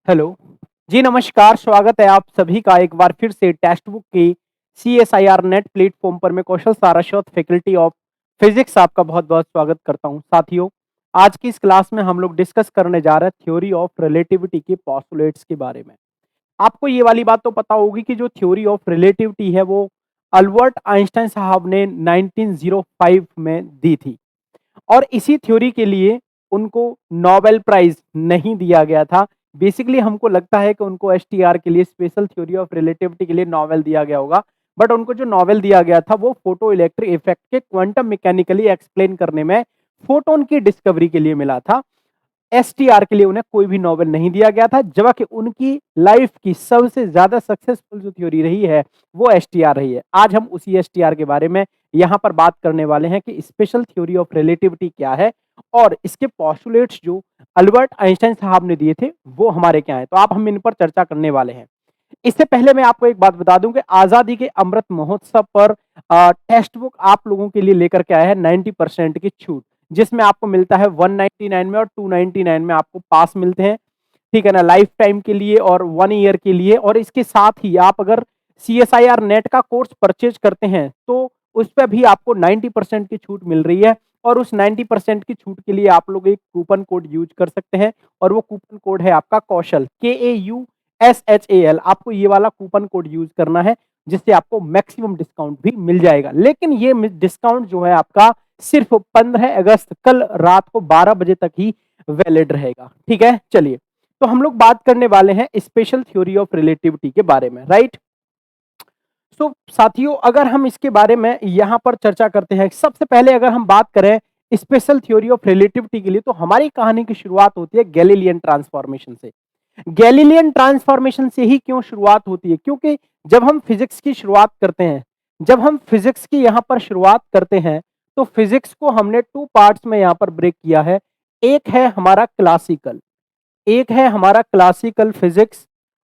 Hello. जी नमस्कार, स्वागत है आप सभी का एक बार फिर से टेक्स्ट बुक की सीएसआईआर नेट प्लेटफ़ॉर्म पर मैं कौशल सारस्वत फैकल्टी ऑफ फिज़िक्स आपका बहुत-बहुत स्वागत करता हूँ। साथियों, आज की इस क्लास में हम लोग डिस्कस करने जा रहे हैं थ्योरी ऑफ रिलेटिविटी के पोस्टुलेट्स के बारे में। आपको ये वाली बात तो पता होगी कि जो थ्योरी ऑफ रिलेटिविटी है वो अल्बर्ट आइंस्टाइन साहब ने 1905 में दी थी। और इसी थ्योरी के लिए उनको नोबेल प्राइज़ नहीं दिया गया था। बेसिकली हमको लगता है कि उनको एसटीआर के लिए स्पेशल थ्योरी ऑफ रिलेटिविटी के लिए नोबेल दिया गया होगा। बट उनको जो नोबेल दिया गया था वो फोटो इलेक्ट्रिक इफेक्ट के क्वांटम मैकेनिकली एक्सप्लेन करने में फोटोन की डिस्कवरी के लिए मिला था। एसटीआर के लिए उन्हें कोई भी नोबेल नहीं दिया गया था, जबकि उनकी लाइफ की सबसे ज्यादा सक्सेसफुल जो थ्योरी रही है वो एसटीआर रही है। आज हम उसी एसटीआर के बारे में यहां पर बात करने वाले हैं कि स्पेशल थ्योरी ऑफ रिलेटिविटी क्या है और इसके पोस्टुलेट्स जो अल्बर्ट आइंस्टाइन साहब ने दिए थे वो हमारे क्या है। तो आप हम इन पर चर्चा करने वाले हैं। इससे पहले मैं आपको एक बात बता दूं कि आजादी के अमृत महोत्सव पर टेक्स्ट बुक आप लोगों के लिए लेकर के आया है 90% की छूट, जिसमें आपको मिलता है 199 में और 299 में आपको पास मिलते हैं। ठीक है ना, लाइफ टाइम के लिए और 1 ईयर के लिए। और इसके साथ ही आप अगर सीएसआईआर नेट का कोर्स परचेज करते हैं तो उस पर भी आपको 90% की छूट मिल रही है। और उस 90% की छूट के लिए आप लोग एक कूपन कोड यूज कर सकते हैं और वो कूपन कोड है आपका कौशल, KAUSHAL। आपको ये वाला कूपन कोड यूज करना है जिससे आपको मैक्सिमम डिस्काउंट भी मिल जाएगा। लेकिन ये डिस्काउंट जो है आपका सिर्फ 15 अगस्त कल रात को 12 बजे तक ही वैलिड रहेगा। ठीक है, चलिए तो हम लोग बात करने वाले हैं स्पेशल थ्योरी ऑफ रिलेटिविटी के बारे में, राइट। तो साथियों, अगर हम इसके बारे में यहां पर चर्चा करते हैं, सबसे पहले अगर हम बात करें स्पेशल थ्योरी ऑफ रिलेटिविटी के लिए, तो हमारी कहानी की शुरुआत होती है गैलीलियन ट्रांसफॉर्मेशन से। गैलीलियन ट्रांसफॉर्मेशन से ही क्यों शुरुआत होती है? क्योंकि जब हम फिजिक्स की शुरुआत करते हैं, जब हम फिजिक्स की यहां पर शुरुआत करते हैं तो फिजिक्स को हमने 2 पार्ट्स में यहां पर ब्रेक किया है। एक है हमारा क्लासिकल, एक है हमारा क्लासिकल फिजिक्स,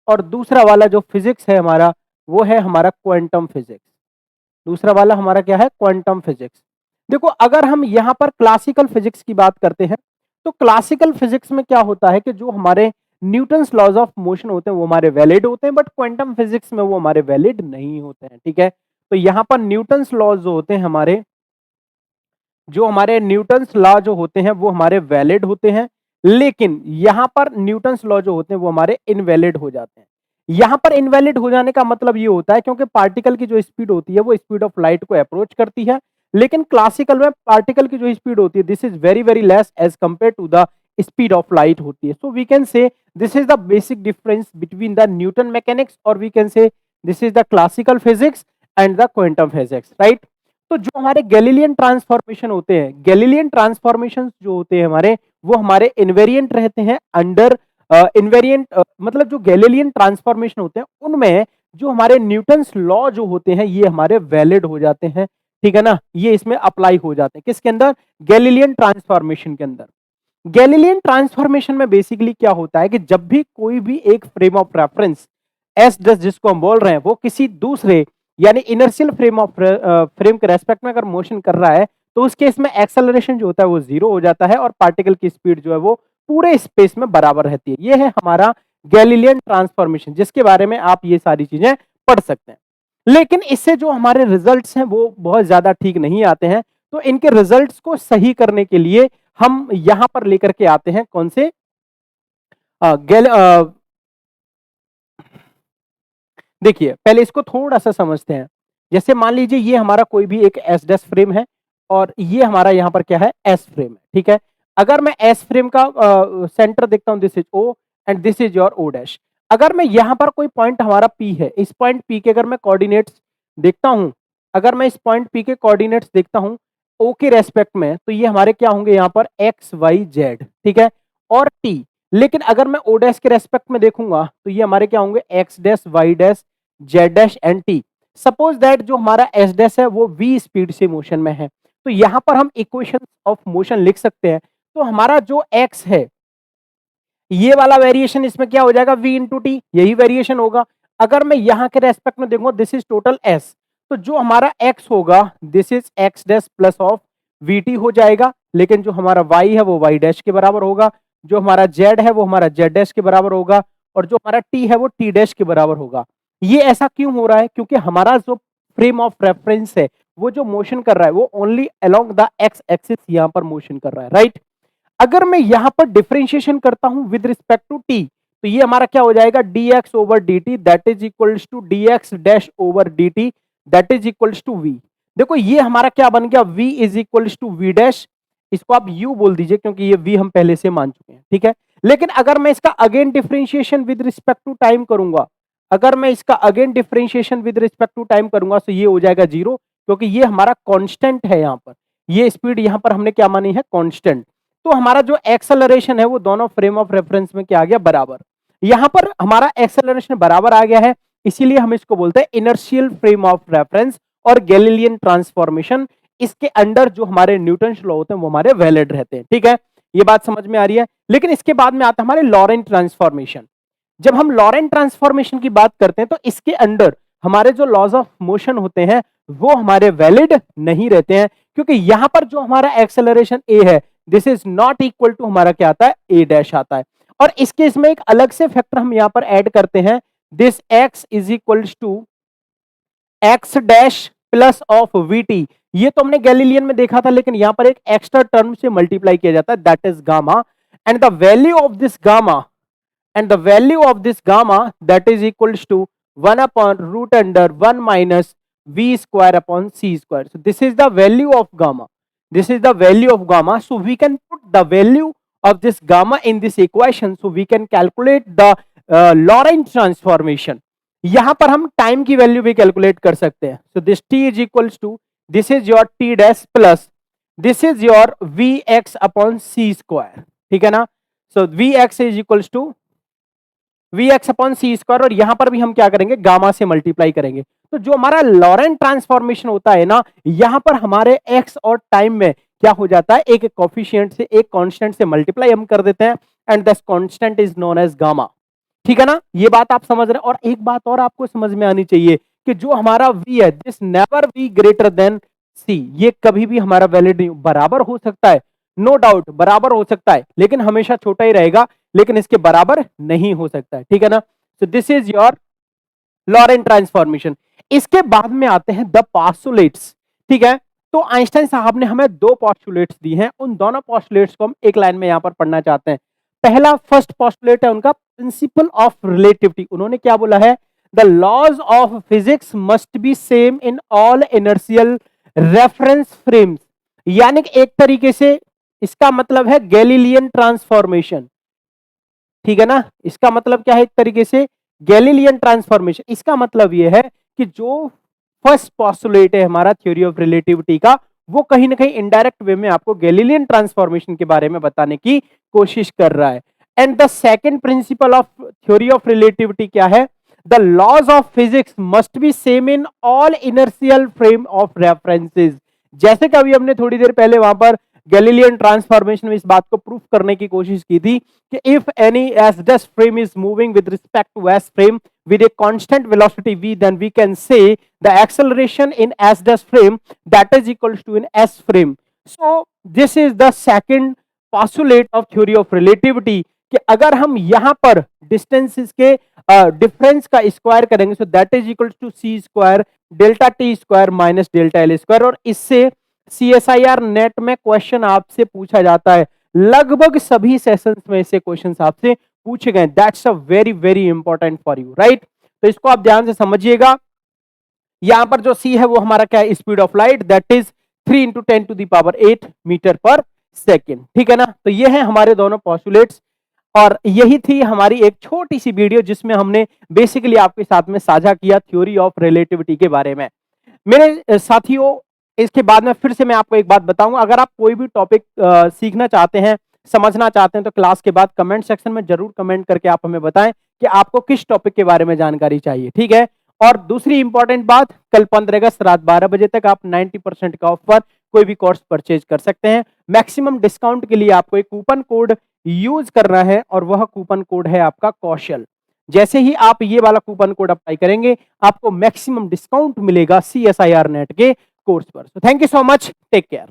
और दूसरा वाला जो फिजिक्स है हमारा वो है हमारा क्वांटम फिजिक्स। दूसरा वाला हमारा क्या है? Quantum physics. देखो, अगर हम यहां पर क्लासिकल फिजिक्स की बात करते हैं तो क्लासिकल फिजिक्स में क्या होता है कि जो हमारे न्यूटन्स लॉज ऑफ मोशन होते हैं वो हमारे वैलिड होते हैं, बट क्वांटम फिजिक्स में वो हमारे वैलिड नहीं होते हैं। ठीक है, तो यहां पर न्यूटन्स लॉज जो होते हैं हमारे, जो हमारे न्यूटन्स लॉ जो होते हैं वो हमारे वैलिड होते हैं, लेकिन यहां पर न्यूटन्स लॉ जो होते हैं वो हमारे इनवैलिड हो जाते हैं। यहां पर इनवैलिड हो जाने का मतलब ये होता है क्योंकि पार्टिकल की जो स्पीड होती है वो स्पीड ऑफ लाइट को अप्रोच करती है, लेकिन क्लासिकल में पार्टिकल की जो स्पीड होती है this is very very less as compare to the speed of light होती है। So we can say this is the basic difference between the Newton mechanics, और we can say this is the classical physics and the quantum physics, right. तो जो हमारे Galilean transformation होते हैं, Galilean transformation जो होते हैं हमारे, वो हमारे इनवेरिएंट रहते हैं अंडर इनवेरिएंट, मतलब जो गैलीलियन ट्रांसफॉर्मेशन होते हैं उनमें जो हमारे न्यूटन्स लॉ जो होते हैं ये हमारे वैलिड हो जाते हैं। ठीक है ना, ये इसमें अप्लाई हो जाते हैं किसके अंदर? गैलीलियन ट्रांसफॉर्मेशन के अंदर। गैलीलियन ट्रांसफॉर्मेशन में बेसिकली क्या होता है कि जब भी कोई भी एक फ्रेम ऑफ रेफरेंस एस दस जिसको हम बोल रहे हैं वो किसी दूसरे यानी इनर्शियल फ्रेम के रेस्पेक्ट में अगर मोशन कर रहा है तो उस केस में एक्सेलरेशन जो होता है वो 0 हो जाता है और पार्टिकल की स्पीड जो है वो पूरे स्पेस में बराबर रहती है। ये है हमारा गैलीलियन ट्रांसफॉर्मेशन, जिसके बारे में आप ये सारी चीजें पढ़ सकते हैं। लेकिन इससे जो हमारे रिजल्ट्स हैं वो बहुत ज्यादा ठीक नहीं आते हैं। तो इनके रिजल्ट्स को सही करने के लिए हम यहां पर लेकर के आते हैं कौन से अ, गैल अ, देखिए, पहले इसको थोड़ा-सा समझते हैं। जैसे मान लीजिए ये हमारा कोई भी एक एस डैश फ्रेम है और ये हमारा यहाँ पर क्या है? एस फ्रेम है, ठीक है? अगर मैं एस फ्रेम का सेंटर देखता हूँ, this is O and this is your O dash. अगर मैं यहाँ पर कोई पॉइंट हमारा पी है, इस पॉइंट पी के अगर मैं कोऑर्डिनेट्स देखता हूँ, अगर मैं इस पॉइंट पी के कोऑर्डिनेट्स देखता हूँ ओ के रेस्पेक्ट में, तो ये हमारे क्या होंगे यहाँ पर? एक्स, वाई, जेड, ठीक है? और टी। लेकिन अगर मैं ओ डैश के रेस्पेक्ट में देखूंगा तो ये हमारे क्या होंगे? X dash, Y dash, Z dash and T. Suppose that जो हमारा एस डैश है वो वी स्पीड से मोशन में है, तो यहां पर हम इक्वेशन ऑफ मोशन लिख सकते हैं। तो हमारा जो एक्स है, ये वाला वेरिएशन इसमें क्या हो जाएगा? v इंटू टी, यही वेरिएशन होगा। अगर मैं यहाँ के रेस्पेक्ट में देखूंगा, दिस इज टोटल s, तो जो हमारा x होगा this is x dash plus of vt हो जाएगा। लेकिन जो हमारा y है वो y डैश के बराबर होगा, जो हमारा z है वो हमारा z डैश के बराबर होगा, और जो हमारा टी है वो टी डैश के बराबर होगा। ये ऐसा क्यों हो रहा है? क्योंकि हमारा जो फ्रेम ऑफ रेफरेंस है वो जो मोशन कर रहा है वो only along the x axis यहां पर मोशन कर रहा है, राइट। अगर मैं यहां पर डिफरेंशिएशन करता हूं विद रिस्पेक्ट टू टी, तो ये हमारा क्या हो जाएगा, dx over dt that is equals to dx dash over dt that is equals to v। देखो ये हमारा क्या बन गया, v is equals to v dash, इसको आप u बोल दीजिए क्योंकि ये v हम पहले से मान चुके हैं, ठीक है। लेकिन अगर मैं इसका again differentiation with respect to time करूंगा, अगर मैं इसका again differentiation with respect to time करूंगा तो ये हो जाएगा जीरो, क्योंकि ये हमारा कांस्टेंट है। यहां पर ये स्पीड यहां पर हमने क्या मानी है, कांस्टेंट। तो हमारा जो एक्सेलरेशन है वो दोनों फ्रेम ऑफ रेफरेंस में क्या आ गया, बराबर। यहां पर हमारा एक्सेलरेशन बराबर आ गया है, इसीलिए हम इसको बोलते हैं इनर्शियल फ्रेम ऑफ रेफरेंस और गैलीलियन ट्रांसफॉर्मेशन। इसके अंडर जो हमारे न्यूटन्स लॉ होते हैं वो हमारे वैलिड रहते हैं, ठीक है। ये बात समझ में आ रही है। लेकिन इसके बाद में आता है हमारे लॉरेंट ट्रांसफॉर्मेशन। जब हम लॉरेंट ट्रांसफॉर्मेशन की बात करते हैं तो इसके अंडर हमारे जो लॉज ऑफ मोशन होते हैं वो हमारे वैलिड नहीं रहते हैं, क्योंकि यहां पर जो हमारा एक्सेलरेशन ए है this is not equal to हमारा क्या आता है, ए डैश आता है। और इसके इसमें एक अलग से फैक्टर हम यहां पर ऐड करते हैं, this X is equal to X dash plus of VT. ये तो हमने गैलीलियन में देखा था, लेकिन यहां पर एक एक्स्ट्रा टर्म से मल्टीप्लाई किया जाता है that is gamma, and the value of this gamma and the value of this gamma that is equals to 1 upon root under 1 minus v square upon c square. So this is the value of gamma. This is the value of gamma. So we can put the value of this gamma in this equation. So we can calculate the Lorentz transformation. यहां पर हम time की value भी calculate कर सकते हैं। So this t is equals to, this is your t dash plus this is your vx upon c square, ठीक है ना। So vx is equals to Vx upon C square, और यहां पर भी हम क्या करेंगे, गामा से मल्टीप्लाई करेंगे। तो जो हमारा लॉरेंट ट्रांसफॉर्मेशन होता है ना, यहां पर हमारे एक्स और टाइम में क्या हो जाता है, एक कोफिशिएंट से एक कांस्टेंट से मल्टीप्लाई हम कर देते हैं, and this constant is known as gamma, ठीक है ना। ये बात आप समझ रहे हैं। और एक बात और आपको समझ में आनी चाहिए कि जो हमारा v है this never be greater than c। ये कभी भी हमारा वैलिड नहीं, बराबर हो सकता है, नो डाउट बराबर हो सकता है, लेकिन हमेशा छोटा ही रहेगा, लेकिन इसके बराबर नहीं हो सकता है, ठीक है ना। So this is your Laurent transformation. इसके बाद में आते हैं द पोस्टुलेट्स, ठीक है। तो आइंस्टाइन साहब ने हमें दो पोस्टुलेट्स दी हैं, उन दोनों पोस्टुलेट्स को हम एक लाइन में यहां पर पढ़ना चाहते हैं। पहला फर्स्ट पोस्टुलेट है उनका प्रिंसिपल ऑफ रिलेटिविटी। उन्होंने क्या बोला है, the laws of physics must be same in all inertial reference frames. यानी कि एक तरीके से इसका मतलब है गैलीलियन ट्रांसफॉर्मेशन, ठीक है ना। इसका मतलब क्या है, एक तरीके से गैलीलियन ट्रांसफॉर्मेशन। इसका मतलब यह है कि जो फर्स्ट पोस्टुलेट है हमारा थ्योरी ऑफ रिलेटिविटी का, वो कहीं ना कहीं इनडायरेक्ट वे में आपको गैलीलियन ट्रांसफॉर्मेशन के बारे में बताने की कोशिश कर रहा है। And the second principle of theory of relativity क्या है, the laws of physics must be same in all inertial frame of references. जैसे कि अभी हमने थोड़ी देर पहले वहां पर गैलीलियन ट्रांसफॉर्मेशन में इस बात को प्रूफ करने की कोशिश की थी कि if any S dash frame is moving with respect to S frame with a constant velocity v, then we can say the acceleration in s dash frame that is equals to in s frame. So this is the second postulate of theory of relativity कि अगर हम यहां पर distances के difference का square करेंगे so that is equals to c square delta T square minus delta L square. और इससे CSIR नेट में क्वेश्चन आपसे पूछा जाता है, लगभग सभी सेशंस में ऐसे क्वेश्चंस आपसे पूछे गए। That's a very very important for you, right. तो इसको आप ध्यान से समझिएगा। यहां पर जो c है वो हमारा क्या है, speed of light that is 3 × 10⁸ metre per second, ठीक है ना। तो ये है हमारे दोनों पोस्टुलेट्स, और यही थी हमारी एक छोटी सी वीडियो जिसमें हमने बेसिकली आपके साथ में साझा किया थ्योरी ऑफ रिलेटिविटी के बारे में। मेरे साथियों, इसके बाद में फिर से मैं आपको एक बात बताऊंगा, अगर आप कोई भी टॉपिक सीखना चाहते हैं, समझना चाहते हैं, तो क्लास के बाद कमेंट सेक्शन में जरूर कमेंट करके आप हमें बताएं कि आपको किस टॉपिक के बारे में जानकारी चाहिए, ठीक है। और दूसरी इंपॉर्टेंट बात, कल 15 अगस्त रात 12 बजे तक आप 90% का ऑफर कोई भी कोर्स परचेज कर सकते हैं। मैक्सिमम डिस्काउंट के लिए आपको एक कूपन कोड यूज करना है, और वह कूपन कोड है आपका कौशल। जैसे ही आप ये वाला कूपन कोड अप्लाई करेंगे आपको मैक्सिमम डिस्काउंट मिलेगा CSIR नेट के कोर्स पर। So thank you so much, take care.